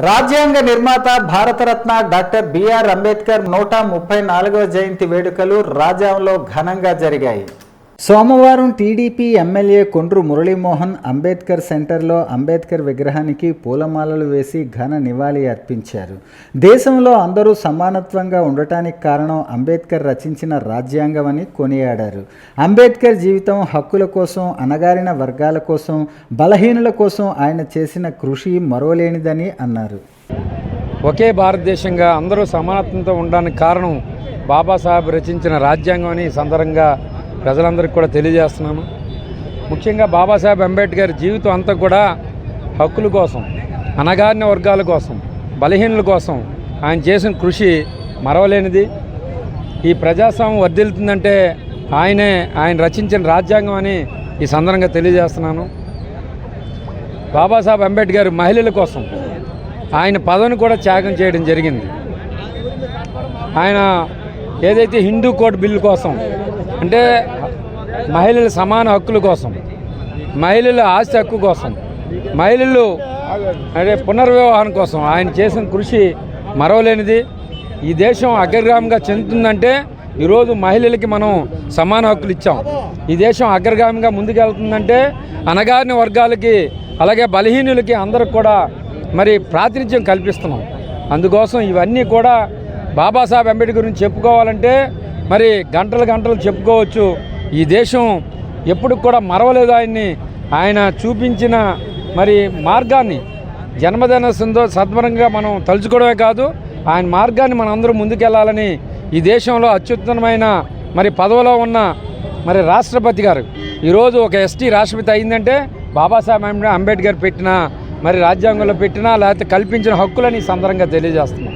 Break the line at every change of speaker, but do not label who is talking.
రాజ్యాంగ నిర్మాత Bharat Ratna doctor BR Ambedkar 134వ జయంతి వేడుకలు రాజ్యాంగంలో ఘనంగా జరిగాయి. సోమవారం టీడీపీ ఎమ్మెల్యే కొండ్రు మురళీమోహన్ అంబేద్కర్ సెంటర్లో అంబేద్కర్ విగ్రహానికి పూలమాలలు వేసి ఘన నివాళి అర్పించారు. దేశంలో అందరూ సమానత్వంగా ఉండటానికి కారణం అంబేద్కర్ రచించిన రాజ్యాంగమని కొనియాడారు. అంబేద్కర్ జీవితం హక్కుల కోసం, అణగారిన వర్గాల కోసం, బలహీనుల కోసం ఆయన చేసిన కృషి మరోలేనిదని అన్నారు.
ఒకే భారతదేశంగా అందరూ సమానత్వంతో ఉండడానికి కారణం బాబాసాహెబ్ రచించిన రాజ్యాంగం అని సందర్భంగా ప్రజలందరికీ కూడా తెలియజేస్తున్నాను. ముఖ్యంగా బాబాసాహెబ్ అంబేద్కర్ జీవితం అంతా కూడా హక్కుల కోసం, అణగారిన వర్గాల కోసం, బలహీనుల కోసం ఆయన చేసిన కృషి మరవలేనిది. ఈ ప్రజాస్వామ్యం వర్ధిల్లుతుందంటే ఆయన రచించిన రాజ్యాంగం అని ఈ సందర్భంగా తెలియజేస్తున్నాను. బాబాసాహెబ్ అంబేద్కర్ మహిళల కోసం ఆయన పదవిని కూడా త్యాగం చేయడం జరిగింది. ఆయన ఏదైతే హిందూ కోడ్ బిల్లు కోసం, అంటే మహిళల సమాన హక్కుల కోసం, మహిళల ఆస్తి హక్కు కోసం, మహిళలు అంటే పునర్వివాహం కోసం ఆయన చేసిన కృషి మరవలేనిది. ఈ దేశం అగ్రగామిగా చెందుతుందంటే ఈరోజు మహిళలకి మనం సమాన హక్కులు ఇచ్చాం. ఈ దేశం అగ్రగామిగా ముందుకెళ్తుందంటే అణగారిన వర్గాలకి, అలాగే బలహీనులకి అందరికి కూడా మరి ప్రాతినిధ్యం కల్పిస్తున్నాం. అందుకోసం ఇవన్నీ కూడా బాబాసాహెబ్ అంబేద్కర్ గురించి చెప్పుకోవాలంటే మరి గంటలు చెప్పుకోవచ్చు. ఈ దేశం ఎప్పుడు కూడా మరవలేదు ఆయన చూపించిన మరి మార్గాన్ని జన్మదిన సద్భరంగా మనం తలుచుకోవడమే కాదు, ఆయన మార్గాన్ని మనం అందరూ ముందుకెళ్లాలని ఈ దేశంలో అత్యుత్తమమైన మరి పదవిలో ఉన్న మరి రాష్ట్రపతి గారు ఈరోజు ఒక ఎస్టీ రాష్ట్రపతి అయిందంటే బాబాసాహెబ్ అంబేద్కర్ పెట్టిన మరి రాజ్యాంగంలో పెట్టినా లేకపోతే కల్పించిన హక్కులని ఈ సందర్భంగా తెలియజేస్తున్నాం.